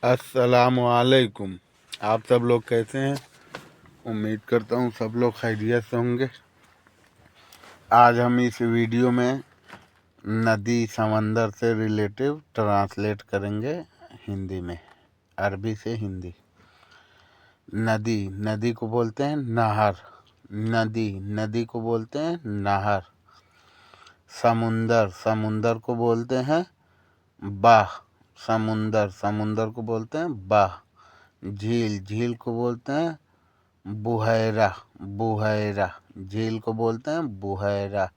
अस्सलामुअलैकुम। आप सब लोग कैसे हैं? उम्मीद करता हूँ सब लोग खैरियत से होंगे। आज हम इस वीडियो में नदी समंदर से रिलेटिव ट्रांसलेट करेंगे हिंदी में, अरबी से हिंदी। नदी, नदी को बोलते हैं नहर। नदी, नदी को बोलते हैं नहर। समुंदर, समुंदर को बोलते हैं बाह। समुंदर, समुंदर को बोलते हैं बाह। झील, झील को बोलते हैं बुहैरा। बुहैरा, झील को बोलते हैं बुहैरा।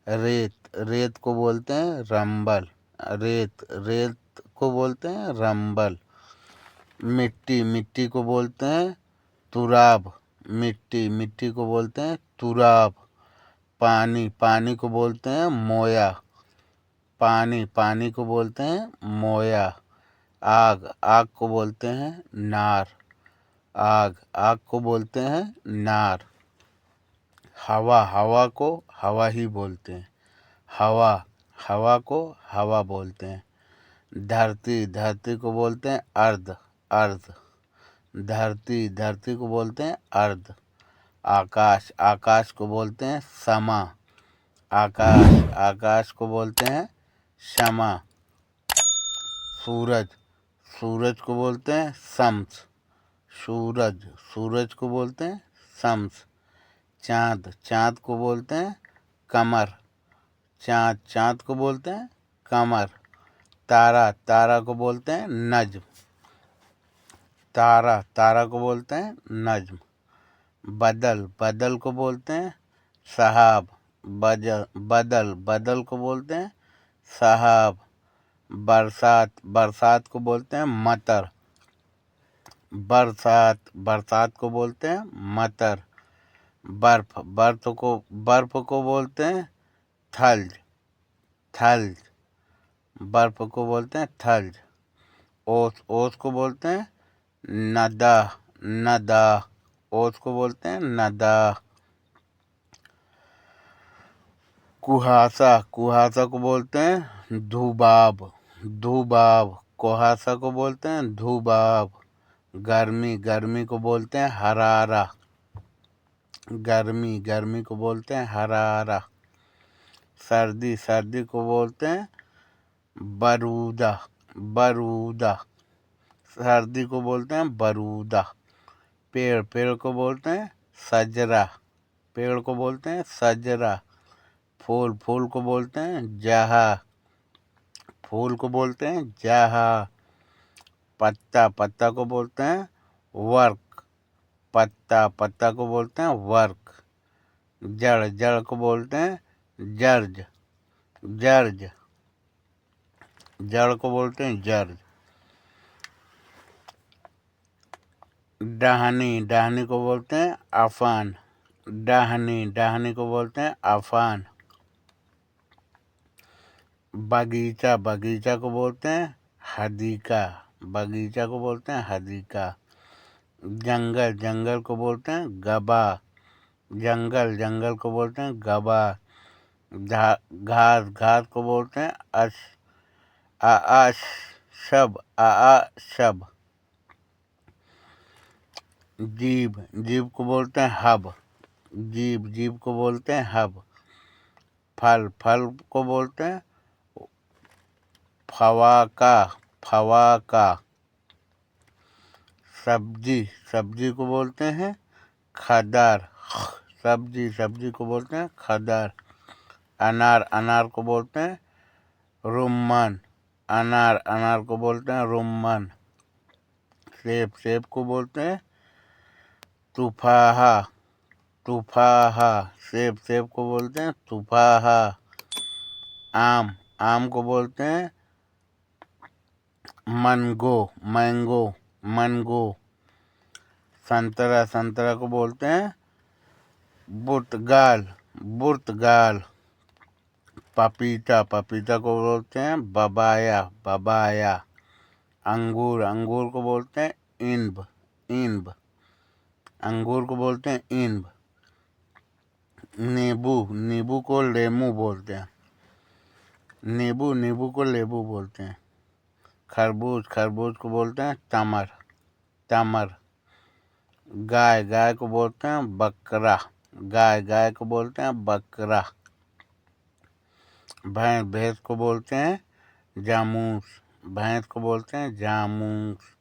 रेत, रेत को बोलते हैं रंबल। रेत, रेत को बोलते हैं रंबल। मिट्टी, मिट्टी को बोलते हैं तुराब। मिट्टी, मिट्टी को बोलते हैं तुराब। पानी, पानी को बोलते हैं मोया। पानी, पानी को बोलते हैं मोया। आग, आग को बोलते हैं नार। आग, आग को बोलते हैं नार। हवा, हवा को हवा ही बोलते हैं। हवा, हवा को हवा बोलते हैं। धरती, धरती को बोलते हैं अर्ध। अर्ध, धरती, धरती को बोलते हैं अर्ध। आकाश, आकाश को बोलते हैं समा। आकाश, आकाश को बोलते हैं शमा। सूरज, सूरज को बोलते हैं शम्स। सूरज, सूरज को बोलते हैं शम्स। चाँद, चाँद को बोलते हैं कमर। चाँद, चाँद को बोलते हैं कमर। तारा, तारा को बोलते हैं नज्म। तारा, तारा को बोलते हैं नज्म। बदल, बदल को बोलते हैं सहाब। बदल, बदल को बोलते हैं सहाब। बरसात, बरसात को बोलते हैं मतर। बरसात, बरसात को बोलते हैं मतर। बर्फ, बर्फ को बोलते हैं थल्ज। थल्ज, बर्फ को बोलते हैं थल्ज। ओस, ओस को बोलते हैं नदा। नदा, ओस को बोलते हैं नदा। कुहासा, कुहासा को बोलते हैं धुबाब। धुबाब, कुहासा को बोलते हैं धुबाब। गर्मी, गर्मी को बोलते हैं हरारा। गर्मी, गर्मी को बोलते हैं हरारा। सर्दी, सर्दी को बोलते हैं बरूदा। बरूदा, सर्दी को बोलते हैं बरूदा। पेड़, पेड़ को बोलते हैं सजरा। पेड़ को बोलते हैं सजरा। फूल, फूल को बोलते हैं जहा। फूल को बोलते हैं जहा। पत्ता, पत्ता को बोलते हैं वर्क। पत्ता, पत्ता को बोलते हैं वर्क। जड़, जड़ को बोलते हैं जर्ज। जर्ज, जड़ को बोलते हैं जर्ज। डहानी, डहानी को बोलते हैं अफान। डहानी, डहानी को बोलते हैं अफान। बगीचा, बगीचा को बोलते हैं हदीका। बगीचा को बोलते हैं हदीका। जंगल, जंगल को बोलते हैं गबा। जंगल, जंगल को बोलते हैं गबा। घास, घास को बोलते हैं शब। शब। जीभ, जीभ को बोलते हैं हब। जीभ, जीभ को बोलते हैं हब। फल, फल को बोलते हैं फवाका। फवाका। सब्जी, सब्जी को बोलते हैं खदर। सब्जी, सब्जी को बोलते हैं खदर। अनार, अनार को बोलते हैं रुम्मान। अनार, अनार को बोलते हैं रुम्मान। सेब, सेब को बोलते हैं तुफाहा। तुफाहा, सेब, सेब को बोलते हैं तुफाहा। आम, आम को बोलते हैं मनगो। मैंगो, मनगो। संतरा, संतरा को बोलते हैं बुर्तगाल। बुर्तगाल। पपीता, पपीता को बोलते हैं बबाया। बबाया। अंगूर, अंगूर को बोलते हैं इन्ब। इन्ब, अंगूर को बोलते हैं इन्ब। नींबू, नींबू को लेमू बोलते हैं। नींबू, नींबू को लेबू बोलते हैं। खरबूज, खरबूज को बोलते हैं तमर, तमर। गाय, गाय को बोलते हैं बकरा, गाय, गाय को बोलते हैं बकरा। भैंस, भैंस को बोलते हैं जामूस, भैंस को बोलते हैं जामूस।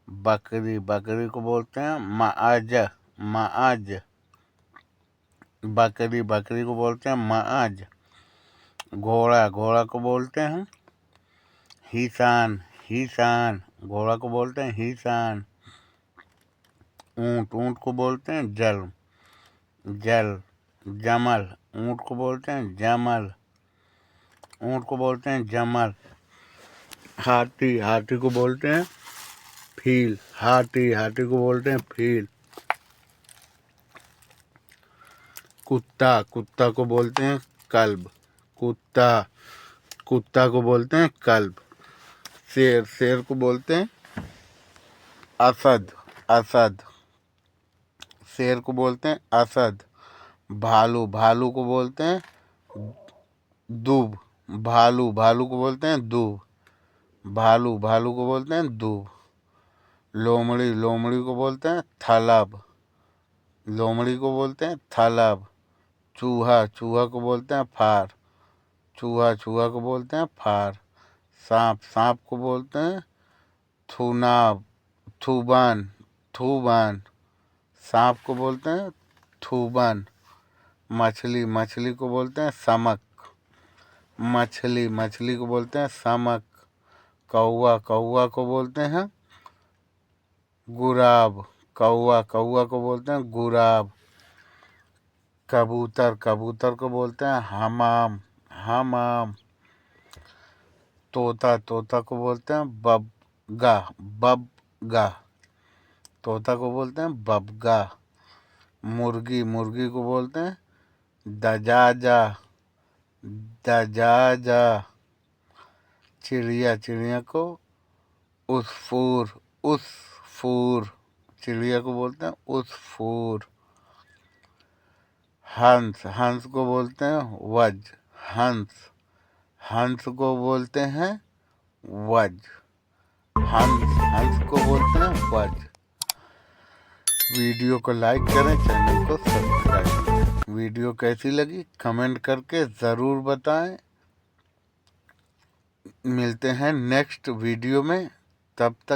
बकरी, बकरी को बोलते हैं माज, माज। बकरी, बकरी को बोलते हैं माज। घोड़ा, घोड़ा को बोलते हैं हिसान, हिसान। घोड़ा को बोलते हैं हिसान। ऊँट, ऊँट को बोलते हैं जल, जल। जमल, ऊँट को बोलते हैं जमल, ऊँट को बोलते हैं जमल। हाथी, हाथी को बोलते हैं फील, हाथी, हाथी को बोलते हैं फील। कुत्ता, कुत्ता को बोलते हैं कल्ब, कुत्ता, कुत्ता को बोलते हैं कल्ब। शेर, शेर को बोलते हैं असद, असद। शेर को बोलते हैं असद। भालू, भालू को बोलते हैं दूब, भालू, भालू को बोलते हैं दूब, भालू, भालू को बोलते हैं दूब। लोमड़ी, लोमड़ी को बोलते हैं थलब, लोमड़ी को बोलते हैं थलब। चूहा, चूहा को बोलते हैं फार, चूहा, चूहा को बोलते हैं फार। सांप, सांप को बोलते हैं थूनाब, थूबान, थूबान। सांप को बोलते हैं थूबान। मछली, मछली को बोलते हैं समक, मछली, मछली को बोलते हैं समक। कौवा, कौवा को बोलते हैं गुराब, कौवा, कौवा को बोलते हैं गुराब। कबूतर, कबूतर को बोलते हैं हमाम, हमाम। तोता, तोता को बोलते हैं बबगा, बबगा। तोता को बोलते हैं बबगा। मुर्गी, मुर्गी को बोलते हैं दजाजा, दजाजा। चिड़िया, चिड़िया को उस्फूर, उस्फूर। चिड़िया को बोलते हैं उस्फूर। हंस, हंस को बोलते हैं वज, हंस, हंस को बोलते हैं वज, हंस, हंस को बोलते हैं वज। वीडियो को लाइक करें, चैनल को सब्सक्राइब करें। वीडियो कैसी लगी कमेंट करके ज़रूर बताएं। मिलते हैं नेक्स्ट वीडियो में, तब तक